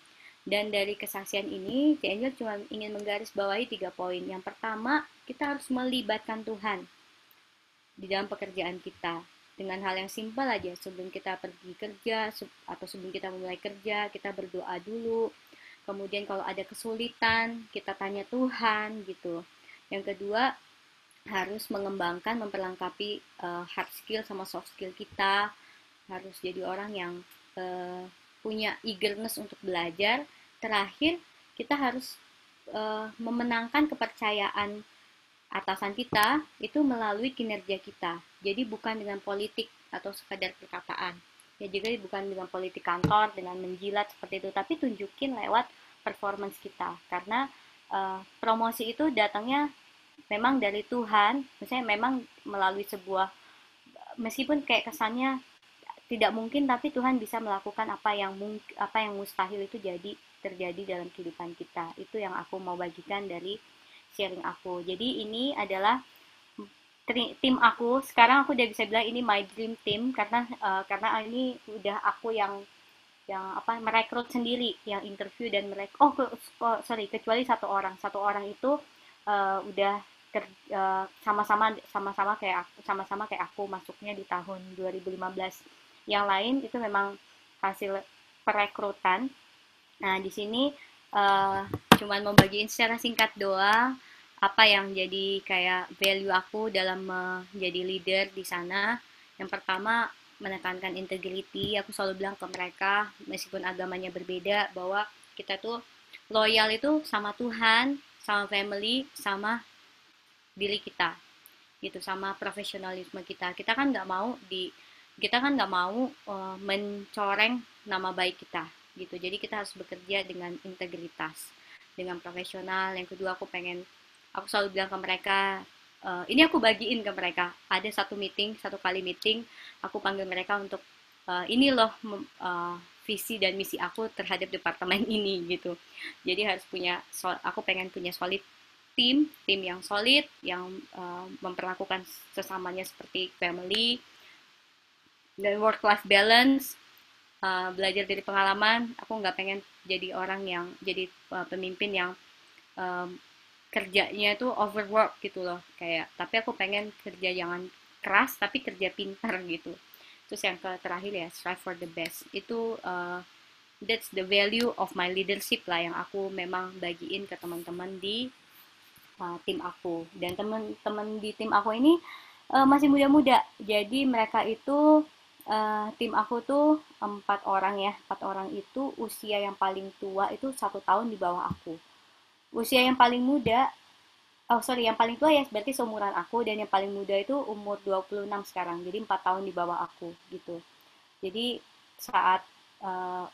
Dan dari kesaksian ini, C. Angel cuma ingin menggarisbawahi 3 poin. Yang pertama, kita harus melibatkan Tuhan di dalam pekerjaan kita. Dengan hal yang simpel aja, sebelum kita pergi kerja atau sebelum kita mulai kerja, kita berdoa dulu. Kemudian kalau ada kesulitan, kita tanya Tuhan gitu. Yang kedua, harus mengembangkan, memperlengkapi hard skill sama soft skill kita. Harus jadi orang yang punya eagerness untuk belajar. Terakhir, kita harus memenangkan kepercayaan atasan kita itu melalui kinerja kita. Jadi bukan dengan politik atau sekadar perkataan. Ya juga bukan dengan politik kantor, dengan menjilat seperti itu, tapi tunjukin lewat performance kita. Karena promosi itu datangnya memang dari Tuhan, misalnya memang melalui sebuah, meskipun kayak kesannya tidak mungkin, tapi Tuhan bisa melakukan apa yang mustahil itu terjadi dalam kehidupan kita. Itu yang aku mau bagikan dari sharing aku. Jadi ini adalah tim aku. Sekarang aku udah bisa bilang ini my dream team karena ini udah aku yang merekrut sendiri, yang interview dan sorry, kecuali satu orang itu udah sama-sama kayak aku masuknya di tahun 2015. Yang lain itu memang hasil perekrutan. Nah, di sini cuman mau bagiin secara singkat doang apa yang jadi kayak value aku dalam menjadi leader di sana. Yang pertama, menekankan integrity. Aku selalu bilang ke mereka, meskipun agamanya berbeda, bahwa kita tuh loyal itu sama Tuhan, sama family, sama diri kita gitu, sama profesionalisme kita. Kita kan nggak mau mencoreng nama baik kita gitu. Jadi kita harus bekerja dengan integritas, dengan profesional. Yang kedua, aku selalu bilang ke mereka, ini aku bagiin ke mereka. Ada satu kali meeting, aku panggil mereka untuk ini loh visi dan misi aku terhadap departemen ini gitu. Jadi aku pengen punya solid tim yang solid, yang memperlakukan sesamanya seperti family, dan work-life balance, belajar dari pengalaman. Aku nggak pengen jadi pemimpin yang kerjanya itu overwork gitu loh, tapi aku pengen kerja jangan keras tapi kerja pintar gitu. Terus yang terakhir ya, strive for the best. Itu that's the value of my leadership lah yang aku memang bagiin ke teman-teman di tim aku. Dan teman-teman di tim aku ini masih muda-muda, jadi mereka itu tim aku tuh 4 orang ya. 4 orang itu usia yang paling tua itu 1 tahun di bawah aku. Usia yang paling muda, yang paling tua ya berarti seumuran aku, dan yang paling muda itu umur 26 sekarang, jadi 4 tahun di bawah aku gitu. Jadi saat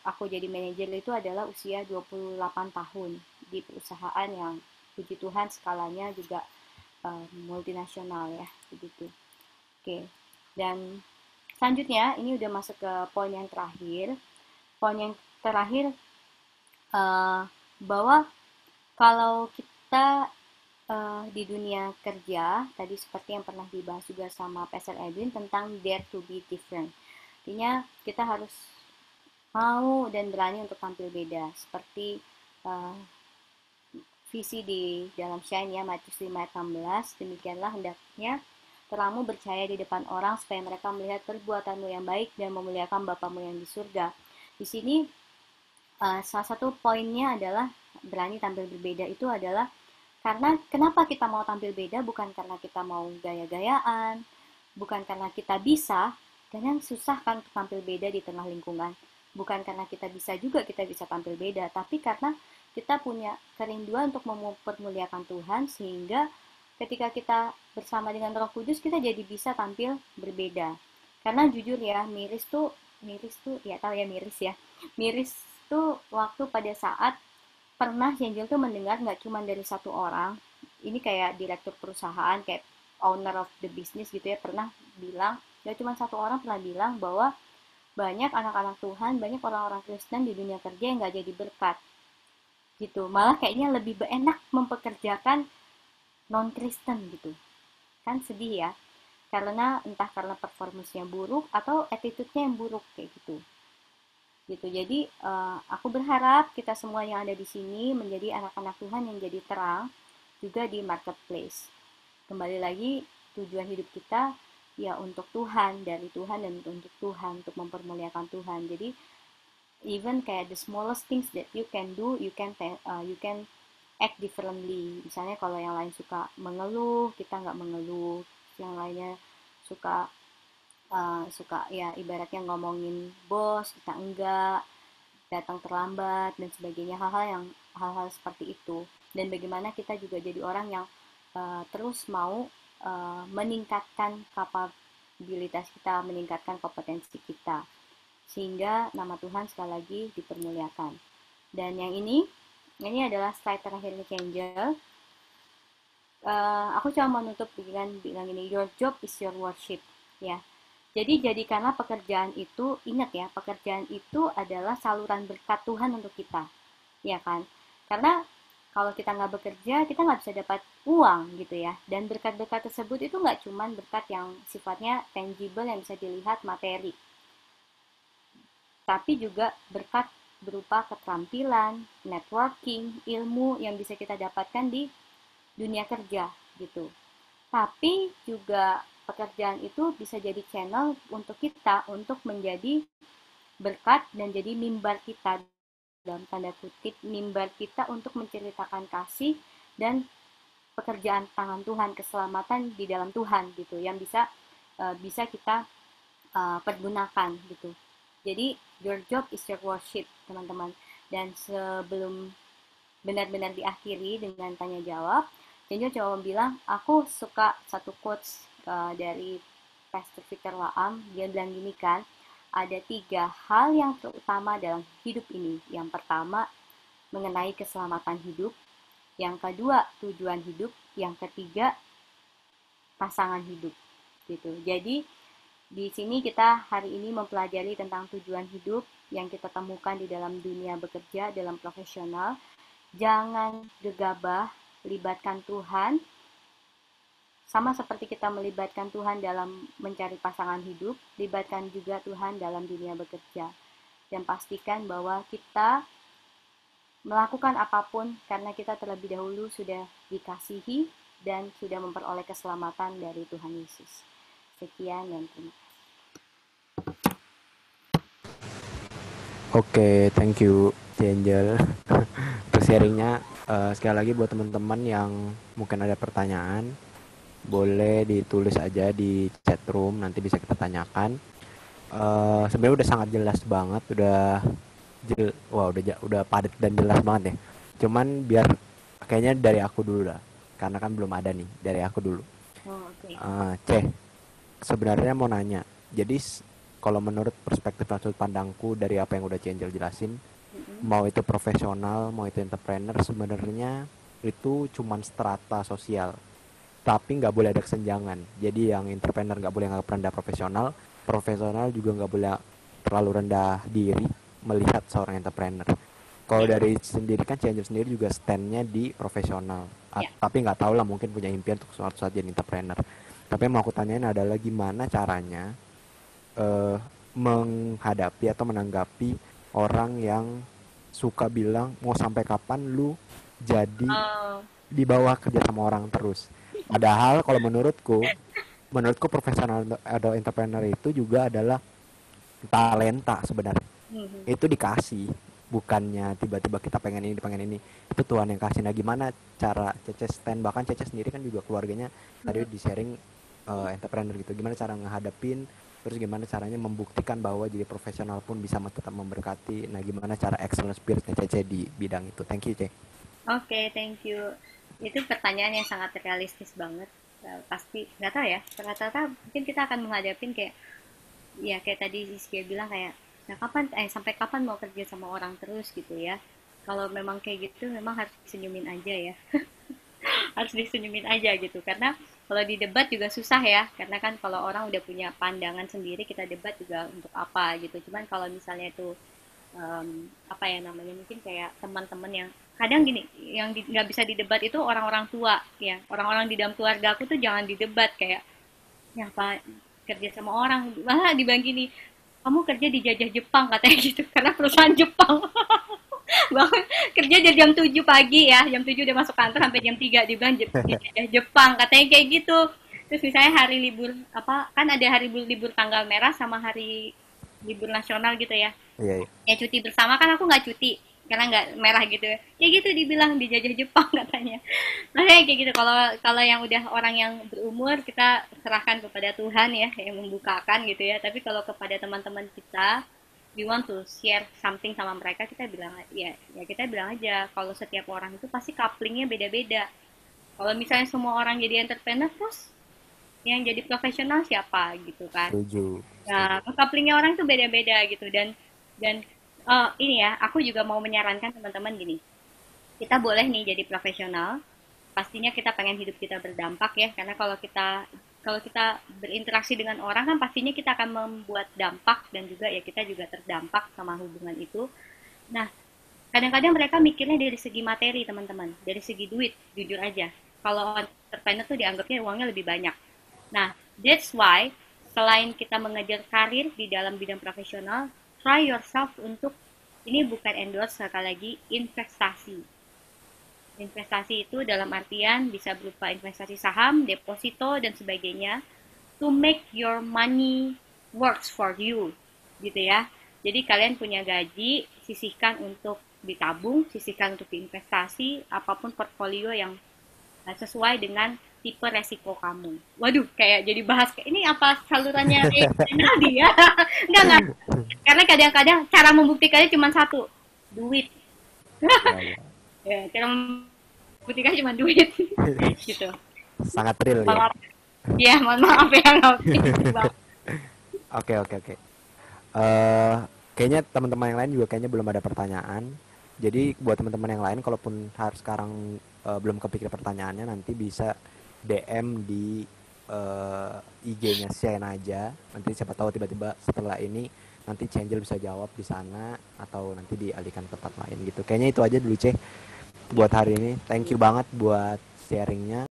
aku jadi manajer itu adalah usia 28 tahun di perusahaan yang puji Tuhan skalanya juga multinasional ya begitu. Oke. Dan selanjutnya ini udah masuk ke poin yang terakhir. Poin yang terakhir, eh, bahwa kalau kita di dunia kerja, tadi seperti yang pernah dibahas juga sama Pastor Edwin tentang dare to be different. Artinya kita harus mau dan berani untuk tampil beda. Seperti uh, visi di dalam Shine ya, Matius 5 ayat 16, demikianlah hendaknya terangmu bercahaya di depan orang supaya mereka melihat perbuatanmu yang baik dan memuliakan Bapamu yang di surga. Di sini salah satu poinnya adalah berani tampil berbeda itu adalah karena kenapa kita mau tampil beda bukan karena kita mau gaya-gayaan, bukan karena kita bisa, dan yang susah kan untuk tampil beda di tengah lingkungan. Bukan karena kita bisa juga kita bisa tampil beda, tapi karena kita punya kerinduan untuk mempermuliakan Tuhan sehingga ketika kita bersama dengan Roh Kudus kita jadi bisa tampil berbeda. Karena jujur ya, miris tuh ya tahu ya miris ya. Miris tuh waktu pada saat pernah Angel tuh mendengar nggak cuma dari satu orang, ini kayak direktur perusahaan, kayak owner of the business gitu ya, pernah bilang, nggak cuma satu orang pernah bilang bahwa banyak anak-anak Tuhan, banyak orang-orang Kristen di dunia kerja yang nggak jadi berkat, gitu. Malah kayaknya lebih enak mempekerjakan non-Kristen gitu. Kan sedih ya, karena entah karena performance-nya buruk atau attitude-nya yang buruk kayak gitu. Jadi aku berharap kita semua yang ada di sini menjadi anak-anak Tuhan yang jadi terang juga di marketplace. Kembali lagi tujuan hidup kita ya untuk Tuhan, dari Tuhan dan untuk Tuhan, untuk mempermuliakan Tuhan. Jadi even kayak the smallest things that you can do, you can act differently. Misalnya kalau yang lain suka mengeluh, kita nggak mengeluh. Yang lainnya suka ya ibaratnya ngomongin bos, kita enggak, datang terlambat dan sebagainya, hal-hal seperti itu. Dan bagaimana kita juga jadi orang yang terus mau meningkatkan kapabilitas kita, meningkatkan kompetensi kita, sehingga nama Tuhan sekali lagi dipermuliakan. Dan yang ini adalah slide terakhirnya Angel. Aku cuma menutup dengan bilang ini, your job is your worship, ya. Jadi jadikanlah pekerjaan itu, ingat ya, pekerjaan itu adalah saluran berkat Tuhan untuk kita, ya kan? Karena kalau kita nggak bekerja, kita nggak bisa dapat uang gitu ya. Dan berkat-berkat tersebut itu nggak cuma berkat yang sifatnya tangible yang bisa dilihat materi, tapi juga berkat berupa keterampilan, networking, ilmu yang bisa kita dapatkan di dunia kerja gitu. Tapi juga pekerjaan itu bisa jadi channel untuk kita untuk menjadi berkat dan jadi mimbar kita, dalam tanda kutip mimbar kita untuk menceritakan kasih dan pekerjaan tangan Tuhan, keselamatan di dalam Tuhan gitu, yang bisa kita pergunakan gitu. Jadi your job is your worship teman-teman. Dan sebelum benar-benar diakhiri dengan tanya jawab, Janjo coba bilang, aku suka satu quotes dari Pastor Victor Laam. Dia bilang gini kan, ada 3 hal yang terutama dalam hidup ini. Yang pertama, mengenai keselamatan hidup. Yang kedua, tujuan hidup. Yang ketiga, pasangan hidup. Gitu. Jadi, di sini kita hari ini mempelajari tentang tujuan hidup yang kita temukan di dalam dunia bekerja, dalam profesional. Jangan gegabah, libatkan Tuhan, sama seperti kita melibatkan Tuhan dalam mencari pasangan hidup, libatkan juga Tuhan dalam dunia bekerja. Dan pastikan bahwa kita melakukan apapun karena kita terlebih dahulu sudah dikasihi dan sudah memperoleh keselamatan dari Tuhan Yesus. Sekian dan terima kasih. Oke, thank you, Angel. Terus sharingnya. Sekali lagi buat teman-teman yang mungkin ada pertanyaan, boleh ditulis aja di chat room, nanti bisa kita tanyakan. Sebenarnya udah sangat jelas banget, udah padat dan jelas banget ya. Cuman biar kayaknya dari aku dulu lah, karena kan belum ada nih, dari aku dulu. Okay. Sebenarnya mau nanya, jadi kalau menurut perspektif sudut pandangku dari apa yang udah Angel jelasin, mau itu profesional, mau itu entrepreneur, sebenarnya itu cuman strata sosial, tapi nggak boleh ada kesenjangan. Jadi yang entrepreneur nggak boleh nganggap rendah profesional juga nggak boleh terlalu rendah diri melihat seorang entrepreneur. Kalau dari sendiri kan Changer sendiri juga stand-nya di profesional. Ya. Tapi nggak tahu lah, mungkin punya impian untuk suatu saat jadi entrepreneur. Tapi yang mau aku tanyain adalah gimana caranya menghadapi atau menanggapi orang yang suka bilang mau sampai kapan lu jadi di bawah kerja sama orang terus. Padahal kalau menurutku profesional atau entrepreneur itu juga adalah talenta sebenarnya. Itu dikasih, bukannya tiba-tiba kita pengen ini. Itu Tuhan yang kasih. Nah, gimana cara Cece stand, bahkan Cece sendiri kan juga keluarganya tadi di sharing entrepreneur gitu. Gimana cara ngehadapin, terus gimana caranya membuktikan bahwa jadi profesional pun bisa tetap memberkati. Nah, gimana cara excellent spiritnya Cece di bidang itu. Thank you, Ce. Oke, thank you. Itu pertanyaan yang sangat realistis banget. Pasti nggak tahu ya, rata-rata mungkin kita akan menghadapin kayak tadi Rizky bilang kayak sampai kapan mau kerja sama orang terus gitu ya. Kalau memang kayak gitu memang harus disenyumin aja ya. Harus disenyumin aja gitu, karena kalau di debat juga susah ya, karena kan kalau orang udah punya pandangan sendiri, kita debat juga untuk apa gitu. Cuman kalau misalnya itu mungkin kayak teman-teman yang kadang gini, yang nggak bisa didebat itu orang-orang tua ya, orang-orang di dalam keluarga aku tuh jangan didebat kayak ya apa kerja sama orang, malah dibilang gini, kamu kerja di jajah Jepang katanya gitu, karena perusahaan Jepang. Bangun kerja dari jam 7 pagi ya, jam 7 udah masuk kantor sampai jam 3, dibilang jajah Jepang katanya kayak gitu. Terus misalnya hari libur kan ada hari libur tanggal merah sama hari libur nasional gitu ya. Iya. Ya cuti bersama kan aku nggak cuti karena nggak merah gitu ya gitu, dibilang dijajah Jepang katanya. Makanya kayak gitu, kalau yang udah orang yang berumur kita serahkan kepada Tuhan ya yang membukakan gitu ya. Tapi kalau kepada teman-teman kita, we want to share something sama mereka, kita bilang ya kita bilang aja kalau setiap orang itu pasti couplingnya beda-beda. Kalau misalnya semua orang jadi entrepreneur, terus yang jadi profesional siapa gitu kan? Setuju. Nah, couplingnya orang itu beda-beda gitu, dan ini ya, aku juga mau menyarankan teman-teman gini, kita boleh nih jadi profesional, pastinya kita pengen hidup kita berdampak ya, karena kalau kita berinteraksi dengan orang kan pastinya kita akan membuat dampak, dan juga ya kita juga terdampak sama hubungan itu. Nah, kadang-kadang mereka mikirnya dari segi materi teman-teman, dari segi duit, jujur aja. Kalau entrepreneur tuh dianggapnya uangnya lebih banyak. Nah, that's why selain kita mengejar karir di dalam bidang profesional, try yourself untuk, ini bukan endorse, sekali lagi, investasi. Investasi itu dalam artian bisa berupa investasi saham, deposito, dan sebagainya, to make your money works for you, gitu ya. Jadi kalian punya gaji, sisihkan untuk ditabung, sisihkan untuk diinvestasi, apapun portfolio yang sesuai dengan tipe resiko kamu. Waduh, kayak jadi bahas ini apa salurannya Naldi ya? Enggak. Karena kadang-kadang cara membuktikannya cuma satu, duit. Ya, cara membuktikan cuma duit. Gitu. Sangat real ya. Iya, mohon maaf ya. Oke. Kayaknya teman-teman yang lain juga kayaknya belum ada pertanyaan. Jadi buat teman-teman yang lain, kalaupun harus sekarang belum kepikir pertanyaannya, nanti bisa DM di IG-nya Siena aja. Nanti siapa tahu tiba-tiba setelah ini nanti Changer bisa jawab di sana atau nanti dialihkan ke tempat lain gitu. Kayaknya itu aja dulu, buat hari ini. Thank you banget buat sharingnya.